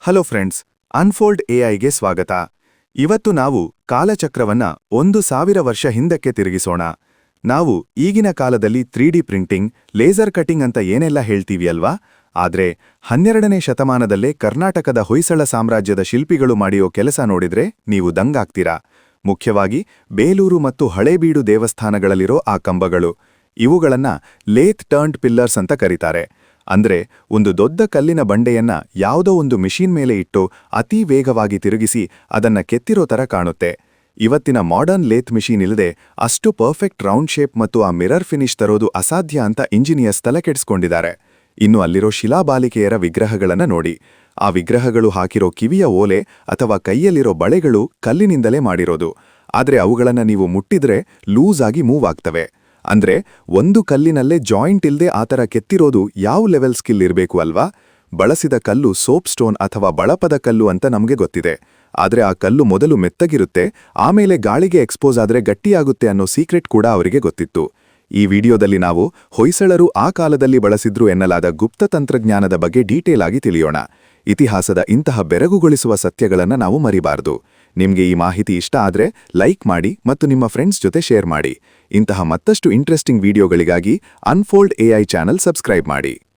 Hello friends, unfold ಎಐಗೆ ಸ್ವಾಗತ. ಇವತ್ತು ನಾವು ಕಾಲಚಕ್ರವನ್ನ 1000 ವರ್ಷ ಹಿಂದಕ್ಕೆ ತಿರುಗಿಸೋಣ. ನಾವು ಈಗಿನ ಕಾಲದಲ್ಲಿ 3D ಪ್ರಿಂಟಿಂಗ್, ಲೇಸರ್ ಕಟಿಂಗ್ ಅಂತ ಏನೆಲ್ಲ ಹೇಳ್ತೀವಿ ಅಲ್ವಾ? ಆದ್ರೆ 12ನೇ ಶತಮಾನದಲ್ಲೇ ಕರ್ನಾಟಕದ ಹೊಯ್ಸಳ ಸಾಮ್ರಾಜ್ಯದ ಶಿಲ್ಪಿಗಳು ಮಾಡಿಯೋ ಕೆಲಸ ನೋಡಿದ್ರೆ ನೀವು ದಂಗಾಗ್ತೀರಾ. ಮುಖ್ಯವಾಗಿ ಬೇಲೂರು ಮತ್ತು ಹಳೇಬೀಡು ದೇವಸ್ಥಾನಗಳಲ್ಲಿರೋ ಆ ಕಂಬಗಳು. ಇವುಗಳನ್ನ ಲೇತ್ ಟರ್ನ್ಡ್ ಪಿಲ್ಲರ್ಸ್ ಅಂತ ಕರೀತಾರೆ. ಅಂದ್ರೆ ಒಂದು ದೊಡ್ಡ ಕಲ್ಲಿನ ಬಂಡೆಯನ್ನ ಯಾವುದೋ ಒಂದು ಮಿಷಿನ್ ಮೇಲೆ ಇಟ್ಟು ಅತೀ ವೇಗವಾಗಿ ತಿರುಗಿಸಿ ಅದನ್ನ ಕೆತ್ತಿರೋ ತರ ಕಾಣುತ್ತೆ. ಇವತ್ತಿನ ಮಾಡರ್ನ್ ಲೇತ್ ಮಿಷಿನ್ ಇಲ್ಲದೆ ಅಷ್ಟು ಪರ್ಫೆಕ್ಟ್ ರೌಂಡ್ ಶೇಪ್ ಮತ್ತು ಆ ಮಿರರ್ ಫಿನಿಶ್ ತರೋದು ಅಸಾಧ್ಯ ಅಂತ ಇಂಜಿನಿಯರ್ಸ್ ತಲೆ ಕೆಡಿಸ್ಕೊಂಡಿದ್ದಾರೆ. ಇನ್ನು ಅಲ್ಲಿರೋ ಶಿಲಾಬಾಲಿಕೆಯರ ವಿಗ್ರಹಗಳನ್ನ ನೋಡಿ. ಆ ವಿಗ್ರಹಗಳು ಹಾಕಿರೋ ಕಿವಿಯ ಓಲೆ ಅಥವಾ ಕೈಯಲ್ಲಿರೋ ಬಳೆಗಳು ಕಲ್ಲಿನಿಂದಲೇ ಮಾಡಿರೋದು. ಆದ್ರೆ ಅವುಗಳನ್ನ ನೀವು ಮುಟ್ಟಿದ್ರೆ ಲೂಸ್ ಆಗಿ ಮೂವ್ ಆಗ್ತವೆ. ಅಂದ್ರೆ ಒಂದು ಕಲ್ಲಿನಲ್ಲೇ ಜಾಯಿಂಟ್ ಇಲ್ದೆ ಆ ಥರ ಕೆತ್ತಿರೋದು ಯಾವ ಲೆವೆಲ್ ಸ್ಕಿಲ್ ಇರಬೇಕು ಅಲ್ವಾ? ಬಳಸಿದ ಕಲ್ಲು ಸೋಪ್ ಸ್ಟೋನ್ ಅಥವಾ ಬಳಪದ ಕಲ್ಲು ಅಂತ ನಮಗೆ ಗೊತ್ತಿದೆ. ಆದ್ರೆ ಆ ಕಲ್ಲು ಮೊದಲು ಮೆತ್ತಗಿರುತ್ತೆ, ಆಮೇಲೆ ಗಾಳಿಗೆ ಎಕ್ಸ್ಪೋಸ್ ಆದ್ರೆ ಗಟ್ಟಿಯಾಗುತ್ತೆ ಅನ್ನೋ ಸೀಕ್ರೆಟ್ ಕೂಡ ಅವರಿಗೆ ಗೊತ್ತಿತ್ತು. ಈ ವಿಡಿಯೋದಲ್ಲಿ ನಾವು ಹೊಯ್ಸಳರು ಆ ಕಾಲದಲ್ಲಿ ಬಳಸಿದ್ರು ಎನ್ನಲಾದ ಗುಪ್ತ ತಂತ್ರಜ್ಞಾನದ ಬಗ್ಗೆ ಡೀಟೇಲ್ ಆಗಿ ತಿಳಿಯೋಣ. ಇತಿಹಾಸದ ಇಂತಹ ಬೆರಗುಗೊಳಿಸುವ ಸತ್ಯಗಳನ್ನ ನಾವು ಮರಿಬಾರದು. ನಿಮ್ಗೆ ಈ ಮಾಹಿತಿ ಇಷ್ಟ ಆದ್ರೆ ಲೈಕ್ ಮಾಡಿ ಮತ್ತು ನಿಮ್ಮ ಫ್ರೆಂಡ್ಸ್ ಜೊತೆ ಶೇರ್ ಮಾಡಿ. ಇಂತಹ ಮತ್ತಷ್ಟು ಇಂಟ್ರೆಸ್ಟಿಂಗ್ ವಿಡಿಯೋಗಳಿಗಾಗಿ ಅನ್ಫೋಲ್ಡ್ ಎಐ ಚಾನೆಲ್ ಸಬ್ಸ್ಕ್ರೈಬ್ ಮಾಡಿ.